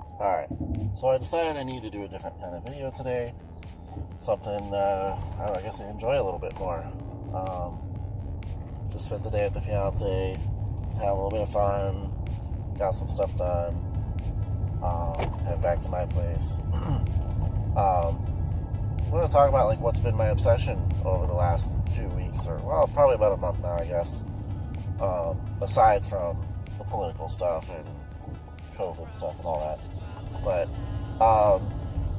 Alright, so I decided I need to do a different kind of video today. Something, I guess I enjoy a little bit more. Just spent the day with the fiance, had a little bit of fun, got some stuff done, head back to my place. We're going to talk about what's been my obsession over the last few weeks, or probably about a month now, I guess. Aside from the political stuff and COVID stuff and all that. But,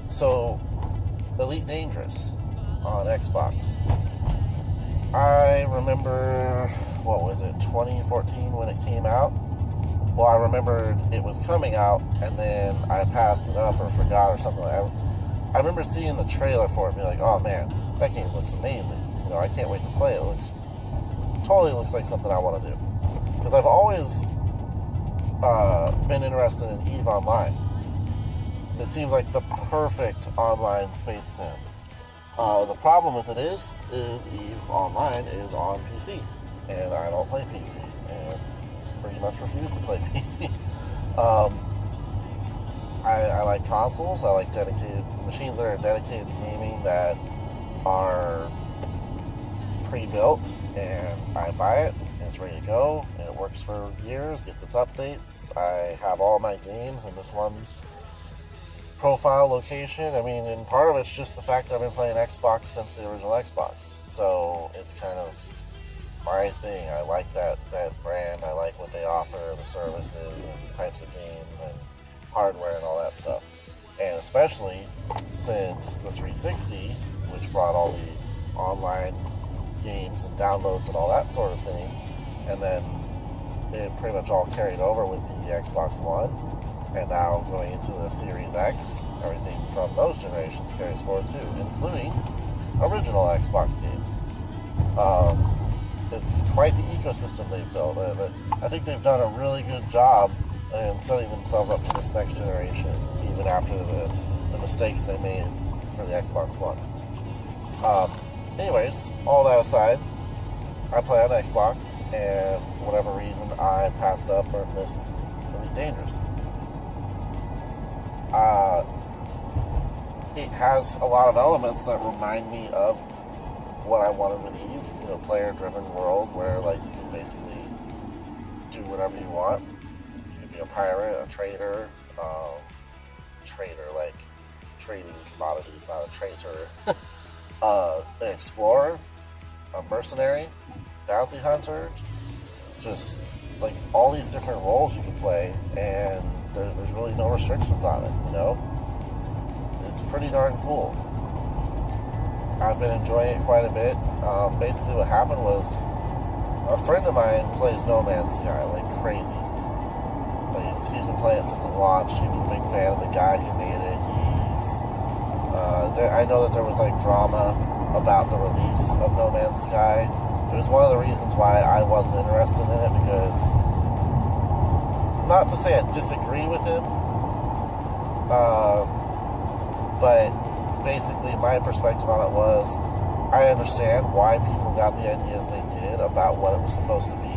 so, Elite Dangerous on Xbox. I remember, 2014 when it came out? Well, I remembered it was coming out, and then I passed it up or forgot or something like that. I remember seeing the trailer for it and be like, oh man, that game looks amazing. I can't wait to play it. It totally looks like something I want to do. Because I've always been interested in EVE Online. It seems like the perfect online space sim. The problem with it is EVE Online is on PC, and I don't play PC, and pretty much refuse to play PC. I like consoles. I like dedicated machines that are dedicated to gaming that are pre-built, and I buy it, and it's ready to go, and it works for years, gets its updates. I have all my games in this one profile location. And part of it's just the fact that I've been playing Xbox since the original Xbox, so it's kind of my thing. I like that brand. I like what they offer, the services and the types of games and hardware and all that stuff. And especially since the 360, which brought all the online games and downloads and all that sort of thing, and then it pretty much all carried over with the Xbox One, and now going into the Series X, everything from those generations carries forward too, including original Xbox games. It's quite the ecosystem they've built. I think they've done a really good job in setting themselves up for this next generation, even after the mistakes they made for the Xbox One. Anyways, all that aside, I play on Xbox, and for whatever reason, I passed up or missed Elite Dangerous. It has a lot of elements that remind me of what I wanted with EVE, player-driven world where you can basically do whatever you want. You can be a pirate, a trader, trading commodities, not a traitor, an explorer, a mercenary, bounty hunter, just all these different roles you can play, and there's really no restrictions on it, It's pretty darn cool. I've been enjoying it quite a bit. Basically what happened was a friend of mine plays No Man's Sky like crazy. He's been playing it since it launched. He was a big fan of the guy who made it. I know that there was drama about the release of No Man's Sky. It was one of the reasons why I wasn't interested in it, because, not to say I disagree with him, but basically my perspective on it was, I understand why people got the ideas they did about what it was supposed to be,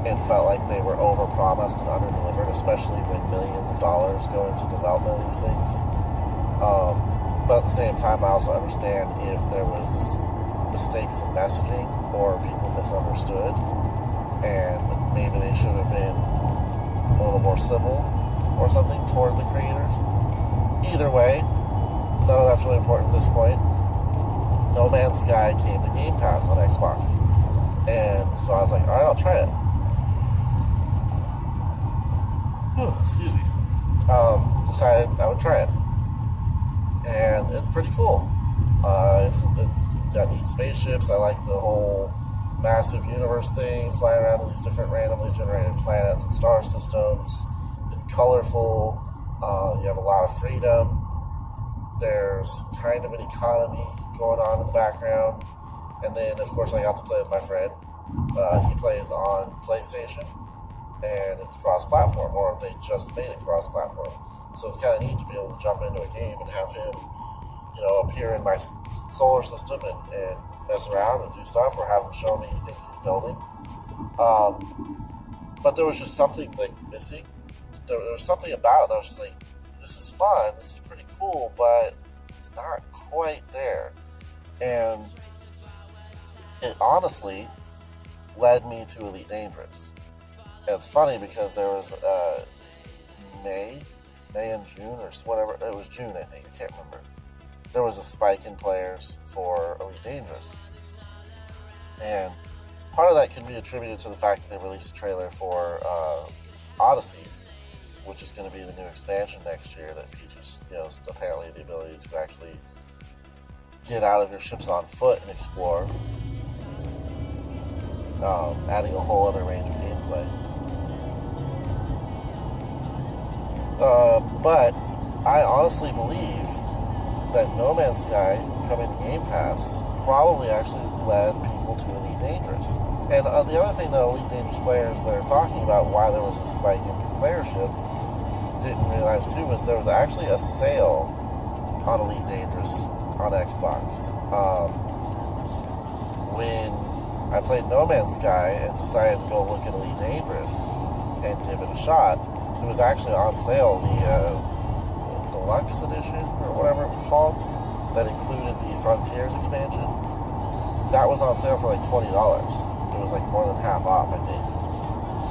and felt like they were overpromised and underdelivered, especially when millions of dollars go into development of these things. But at the same time, I also understand if there was mistakes in messaging or people misunderstood, and maybe they should have been a little more civil or something toward the creators. Either way, none of that's really important at this point. No Man's Sky came to Game Pass on Xbox, and so I was like, alright, I'll try it. Excuse me. Decided I would try it, and it's pretty cool. It's got neat spaceships. I like the whole massive universe thing, flying around to these different randomly generated planets and star systems. It's colorful. You have a lot of freedom. There's kind of an economy going on in the background. And then, of course, I got to play with my friend. He plays on PlayStation, and it's cross-platform, or they just made it cross-platform. So it's kind of neat to be able to jump into a game and have him, appear in my solar system and mess around and do stuff, or have him show me things he's building. But there was just something missing. There was something about it that was just this is fun, this is pretty cool, but it's not quite there. And it honestly led me to Elite Dangerous. And it's funny because there was May and June, or whatever, it was June, I think, I can't remember. There was a spike in players for Elite Dangerous. And part of that can be attributed to the fact that they released a trailer for Odyssey, which is going to be the new expansion next year that features, apparently the ability to actually get out of your ships on foot and explore, adding a whole other range of gameplay. But I honestly believe that No Man's Sky coming to Game Pass probably actually led people to Elite Dangerous. And the other thing that Elite Dangerous players that are talking about why there was a spike in playership didn't realize too was there was actually a sale on Elite Dangerous on Xbox. When I played No Man's Sky and decided to go look at Elite Dangerous and give it a shot, it was actually on sale, the Deluxe Edition, or whatever it was called, that included the Frontiers expansion. That was on sale for like $20. It was like more than half off, I think.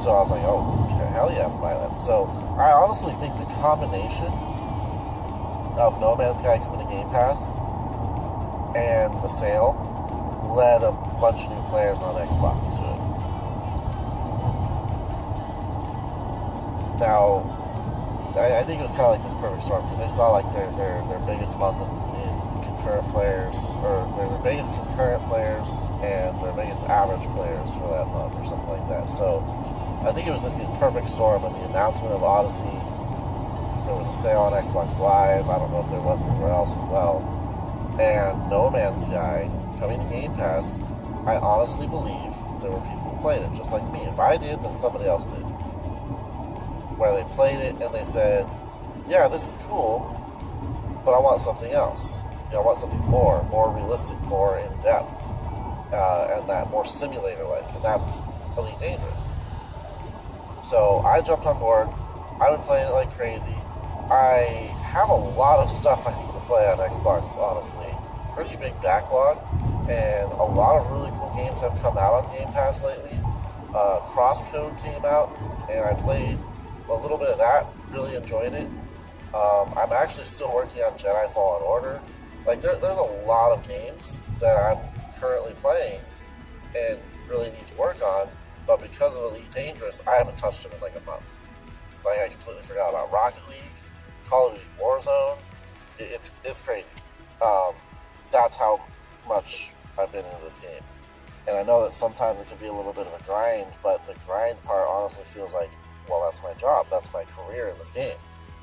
So I was like, oh, hell yeah, I'm buy that. So I honestly think the combination of No Man's Sky coming to Game Pass and the sale led a bunch of new players on Xbox to it. Now, I think it was kind of like this perfect storm because I saw like their biggest month in concurrent players, or their biggest concurrent players and their biggest average players for that month or something like that. So I think it was just a perfect storm. And the announcement of Odyssey, there was a sale on Xbox Live. I don't know if there was anywhere else as well. And No Man's Sky coming to Game Pass, I honestly believe there were people who played it, just like me. If I did, then somebody else did. Where they played it and they said, yeah, this is cool, but I want something else. I want something more realistic, more in-depth, and that more simulator-like, and that's Elite Dangerous. So I jumped on board. I've been playing it like crazy. I have a lot of stuff I need to play on Xbox, honestly. Pretty big backlog, and a lot of really cool games have come out on Game Pass lately. Crosscode came out, and I played a little bit of that, really enjoyed it. I'm actually still working on Jedi Fallen Order. Like, there's a lot of games that I'm currently playing and really need to work on, but because of Elite Dangerous, I haven't touched them in like a month. Like, I completely forgot about Rocket League, Call of Duty Warzone. It's crazy. That's how much I've been into this game. And I know that sometimes it can be a little bit of a grind, but the grind part honestly feels like, well, that's my job, that's my career in this game.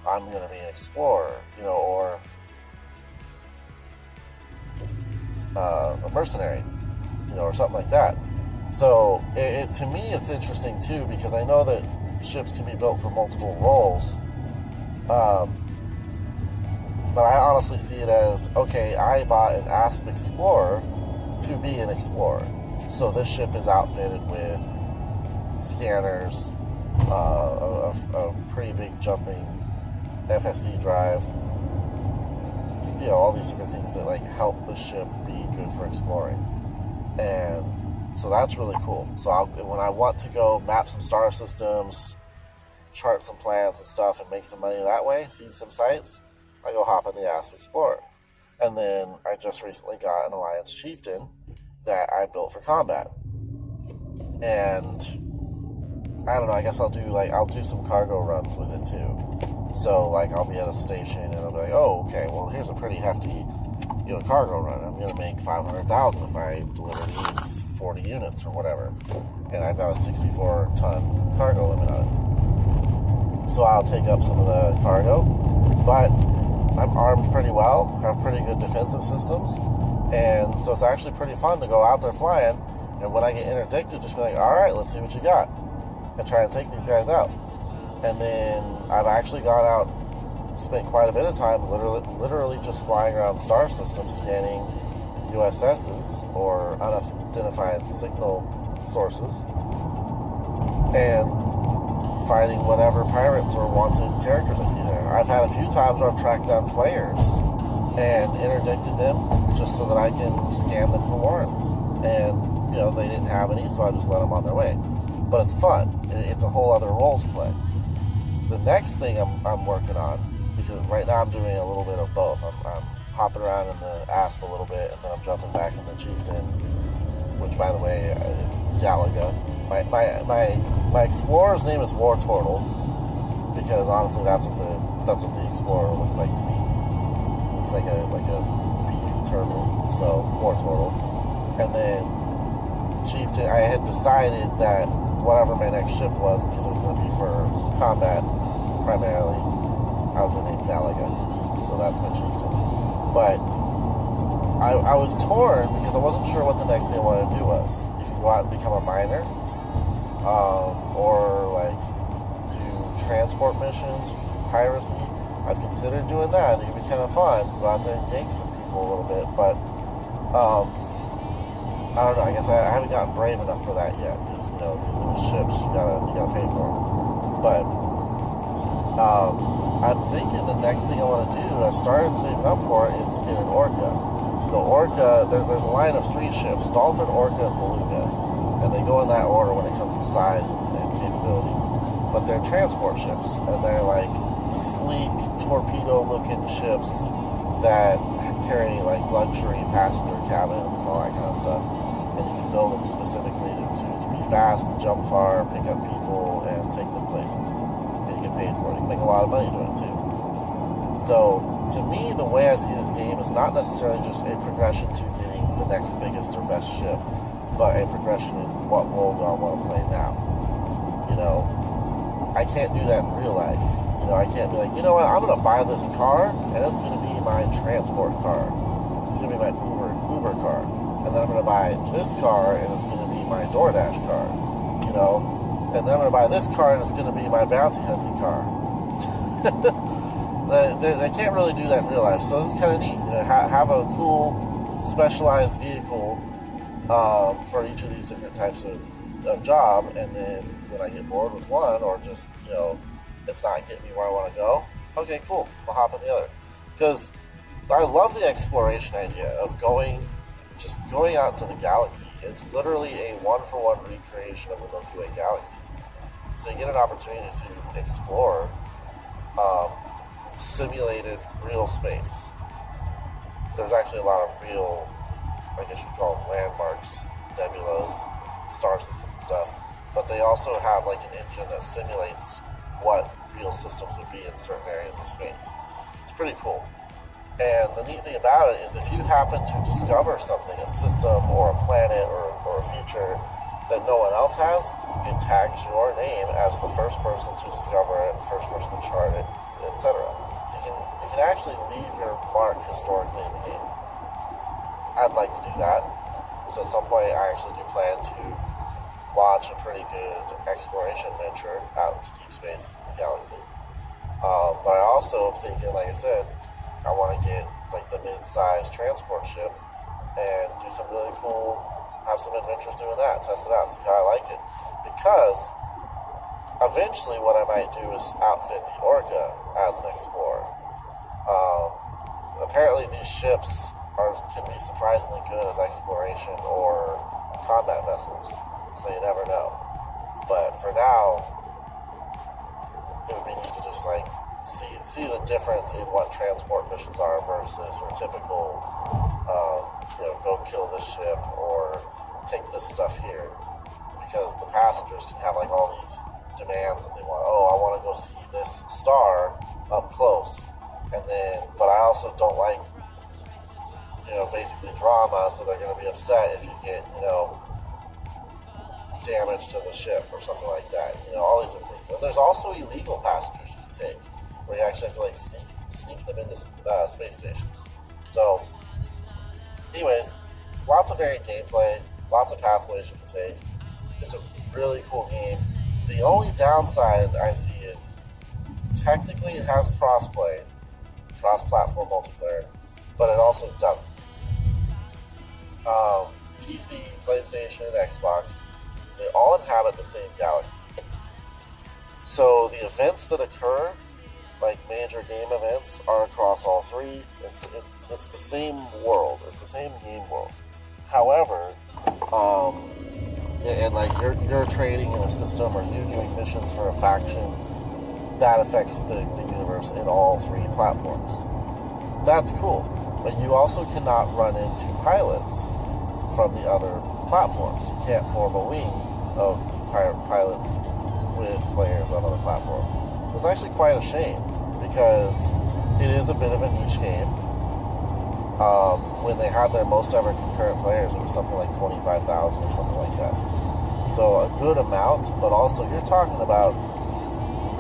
I'm going to be an explorer, or a mercenary, or something like that. So to me, it's interesting too, because I know that ships can be built for multiple roles. But I honestly see it as, okay, I bought an Asp Explorer to be an explorer. So this ship is outfitted with scanners, a pretty big jumping FSD drive, all these different things that like help the ship be good for exploring. And so that's really cool. So when I want to go map some star systems, chart some plans and stuff, and make some money that way, see some sites, I go hop in the Asp Explorer. And then I just recently got an Alliance Chieftain that I built for combat. And I don't know, I guess I'll do some cargo runs with it too. So like I'll be at a station and I'll be like, oh, okay, well here's a pretty hefty, cargo run. I'm gonna make 500,000 if I deliver these 40 units or whatever. And I've got a 64-ton cargo limit on it. So I'll take up some of the cargo, but I'm armed pretty well, have pretty good defensive systems, and so it's actually pretty fun to go out there flying, and when I get interdicted, just be like, alright, let's see what you got, and try and take these guys out. And then I've actually gone out, spent quite a bit of time literally just flying around star systems, scanning USSs, or unidentified signal sources, and fighting whatever pirates or wanted characters I see there. I've had a few times where I've tracked down players and interdicted them just so that I can scan them for warrants. And, they didn't have any, so I just let them on their way. But it's fun. It's a whole other role to play. The next thing I'm working on, because right now I'm doing a little bit of both. I'm hopping around in the Asp a little bit, and then I'm jumping back in the Chieftain, which, by the way, is Galaga. My explorer's name is War Turtle, because honestly, that's what the explorer looks like to me. Looks like a beefy turtle, so War Turtle. And then Chieftain, I had decided that whatever my next ship was, because it was going to be for combat primarily, I was going to name Galaga, so that's my Chieftain. But I was torn because I wasn't sure what the next thing I wanted to do was. You could go out and become a miner, or like do transport missions, piracy. I've considered doing that. I think it'd be kind of fun. Go out there and gank some people a little bit, but I don't know. I guess I haven't gotten brave enough for that yet, because you lose ships, you gotta pay for them. But I'm thinking the next thing I want to do, I started saving up for it, is to get an Orca. The Orca, there's a line of 3 ships: Dolphin, Orca, and Beluga, and they go in that order when it comes to size and capability. But they're transport ships, and they're like sleek, torpedo-looking ships that carry like luxury passenger cabins and all that kind of stuff. And you can build them specifically to be fast, jump far, pick up people, and take them places. And you get paid for it. You can make a lot of money doing it too. So, to me, the way I see this game is not necessarily just a progression to getting the next biggest or best ship, but a progression in what role do I want to play now. I can't do that in real life. I can't be like, I'm going to buy this car, and it's going to be my transport car. It's going to be my Uber car. And then I'm going to buy this car, and it's going to be my DoorDash car. And then I'm going to buy this car, and it's going to be my bounty hunting car. They can't really do that in real life, so this is kind of neat. Have a cool, specialized vehicle for each of these different types of job, and then when I get bored with one, or just, it's not getting me where I want to go, okay, cool, I'll hop in the other. Because I love the exploration idea of going out into the galaxy. It's literally a one-for-one recreation of the Milky Way galaxy. So you get an opportunity to explore simulated real space. There's actually a lot of real, I guess you'd call them landmarks, nebulas, star system and stuff. But they also have like an engine that simulates what real systems would be in certain areas of space. It's pretty cool. And the neat thing about it is if you happen to discover something, a system or a planet or a feature that no one else has, it tags your name as the first person to discover it, the first person to chart it, etc. So you can actually leave your mark historically in the game. I'd like to do that. So at some point I actually do plan to launch a pretty good exploration venture out into deep space galaxy. But I also am thinking, like I said, I want to get like the mid-sized transport ship and do some really cool, have some adventures doing that, test it out, see how I like it. Because eventually what I might do is outfit the Orca as an explorer. Apparently these ships can be surprisingly good as exploration or combat vessels, so you never know. But for now, it would be neat to just like see the difference in what transport missions are versus your typical, go kill this ship or take this stuff here. Because the passengers can have like all these demands that they want. Oh, I want to go see this star up close, but I also don't like, basically drama, so they're going to be upset if you get, damage to the ship or something like that. All these are things. But there's also illegal passengers you can take, where you actually have to like sneak them into space stations. So, anyways, lots of varied gameplay, lots of pathways you can take. It's a really cool game. The only downside I see is technically it has cross-play, cross-platform multiplayer, but it also doesn't. PC, PlayStation, Xbox, they all inhabit the same galaxy. So the events that occur, like major game events, are across all three. It's the same world. It's the same game world. However, and like you're trading in a system, or you're doing missions for a faction that affects the universe in all three platforms. That's cool, but you also cannot run into pilots from the other platforms. You can't form a wing of pilots with players on other platforms. It was actually quite a shame, because it is a bit of a niche game. When they had their most ever concurrent players, it was something like 25,000 or something like that. So a good amount, but also you're talking about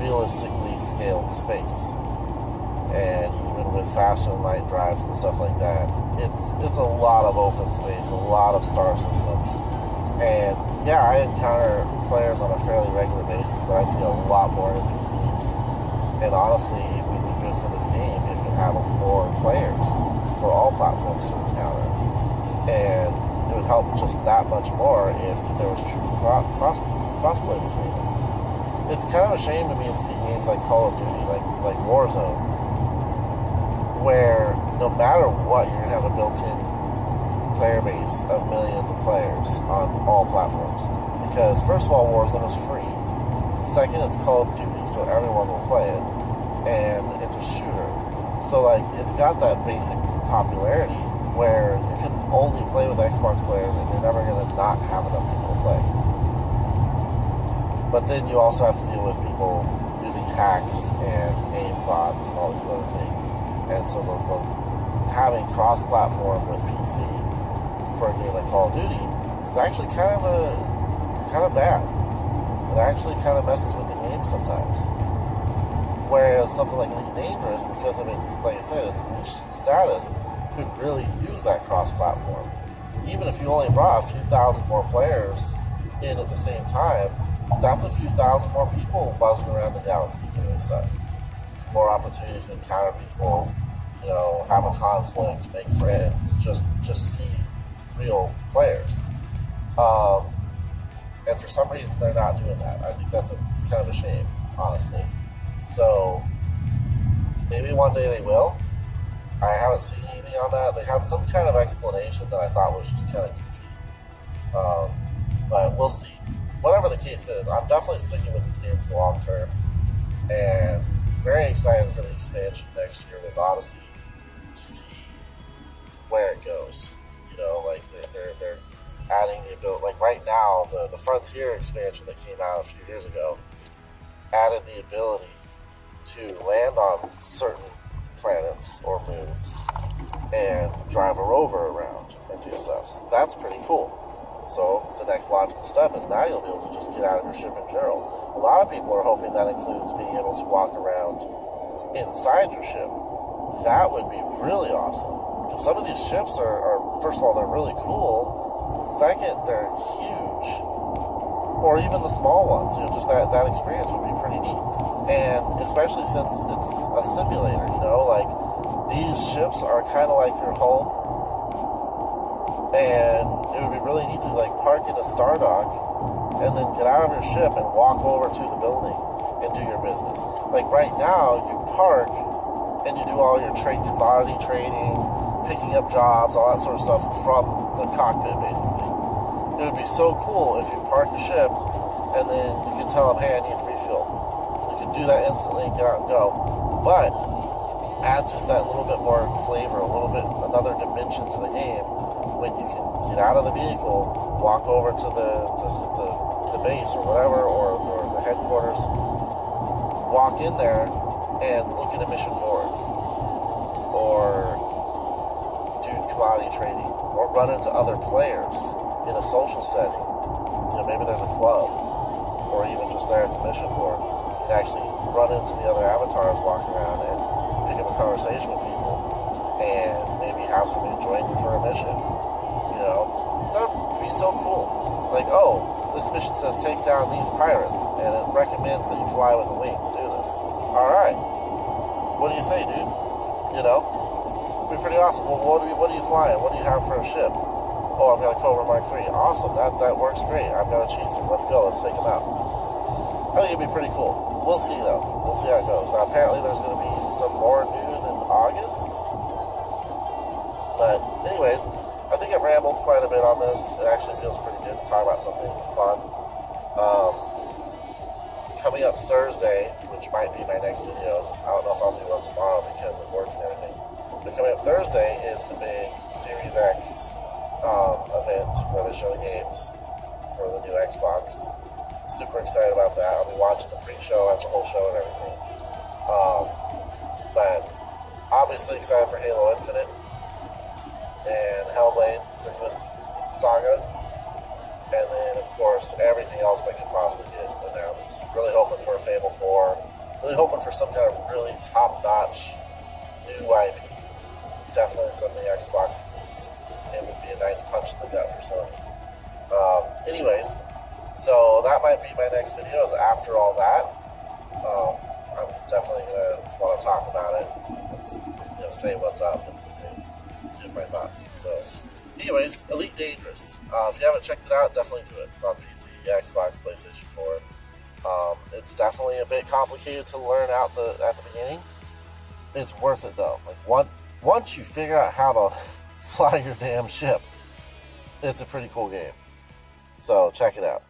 realistically scaled space. And even with faster than light drives and stuff like that, it's a lot of open space, a lot of star systems. And yeah, I encounter players on a fairly regular basis, but I see a lot more NPCs. And honestly, it would be good for this game if it had more players for all platforms to encounter. And it would help just that much more if there was true crossplay between them. It's kind of a shame to me to see games like Call of Duty, like Warzone, where no matter what, you're going to have a built-in player base of millions of players on all platforms. Because first of all, Warzone is free. Second, it's Call of Duty, so everyone will play it. And it's a shooter. So like, it's got that basic popularity where you can only play with Xbox players and you're never going to not have enough people to play. But then you also have to deal with people using hacks and aim bots and all these other things. And so having cross-platform with PC for a game like Call of Duty is actually kind of bad. It actually kind of messes with the game sometimes. Whereas something like Elite Dangerous, because of its, like I said, its niche status, could really use that cross-platform. Even if you only brought a few thousand more players in at the same time, that's a few thousand more people buzzing around the galaxy doing stuff. More opportunities to encounter people, have a conflict, make friends, just see real players. And for some reason, they're not doing that. I think that's kind of a shame, honestly. So maybe one day they will. I haven't seen anything on that. They had some kind of explanation that I thought was just kind of goofy. But we'll see. Whatever the case is, I'm definitely sticking with this game for the long term. And very excited for the expansion next year with Odyssey to see where it goes. Like they're adding the ability. Like right now, the Frontier expansion that came out a few years ago added the ability to land on certain planets or moons and drive a rover around and do stuff. So that's pretty cool. So the next logical step is now you'll be able to just get out of your ship in general. A lot of people are hoping that includes being able to walk around inside your ship. That would be really awesome. Because some of these ships are, first of all, they're really cool. Second, they're huge. Or even the small ones. Just that experience would be pretty neat. And especially since it's a simulator, like these ships are kind of like your home. And it would be really neat to like park in a star dock and then get out of your ship and walk over to the building and do your business. Like right now, you park and you do all your commodity trading, picking up jobs, all that sort of stuff from the cockpit, basically. It would be so cool if you park the ship and then you can tell them, hey, I need to refuel. You can do that instantly and get out and go. But add just that little bit more flavor, another dimension to the game when you can get out of the vehicle, walk over to the base or whatever, or the headquarters, walk in there and look at a mission board, or do commodity trading, or run into other players in a social setting. Maybe there's a club, or even just there at the mission board, and actually run into the other avatars walking around and pick up a conversation with people, and maybe have somebody join you for a mission. That would be so cool. Like, oh, this mission says take down these pirates, and it recommends that you fly with a wing to do this. Alright. What do you say, dude? It'd be pretty awesome. Well, what are you flying? What do you have for a ship? Oh, I've got a Cobra Mark III. Awesome. That works great. I've got a Chieftain. Let's go. Let's take him out. I think it'd be pretty cool. we'll see though. We'll see how it goes. Now, apparently there's going to be some more news in August. But anyways, I think I've rambled quite a bit on this. It actually feels pretty good to talk about something fun. Coming up Thursday, which might be my next video. I don't know if I'll do one tomorrow because of work and everything. But coming up Thursday is the big Series X event where they show games for the new Xbox. Super excited about that. I'll be watching the pre-show and the whole show and everything. But obviously excited for Halo Infinite and Hellblade, Senua's Saga, and then of course everything else that could possibly get announced. Really hoping for a Fable 4. Really hoping for some kind of really top-notch new IP. Definitely something Xbox needs. It would be a nice punch in the gut for Sony. Anyways, so that might be my next video. Is after all that, I'm definitely gonna want to talk about it. And, say what's up and give my thoughts. So, anyways, Elite Dangerous. If you haven't checked it out, definitely do it. It's on PC, Xbox, PlayStation 4. It's definitely a bit complicated to learn out at the beginning. It's worth it though. Like once you figure out how to fly your damn ship, it's a pretty cool game. So check it out.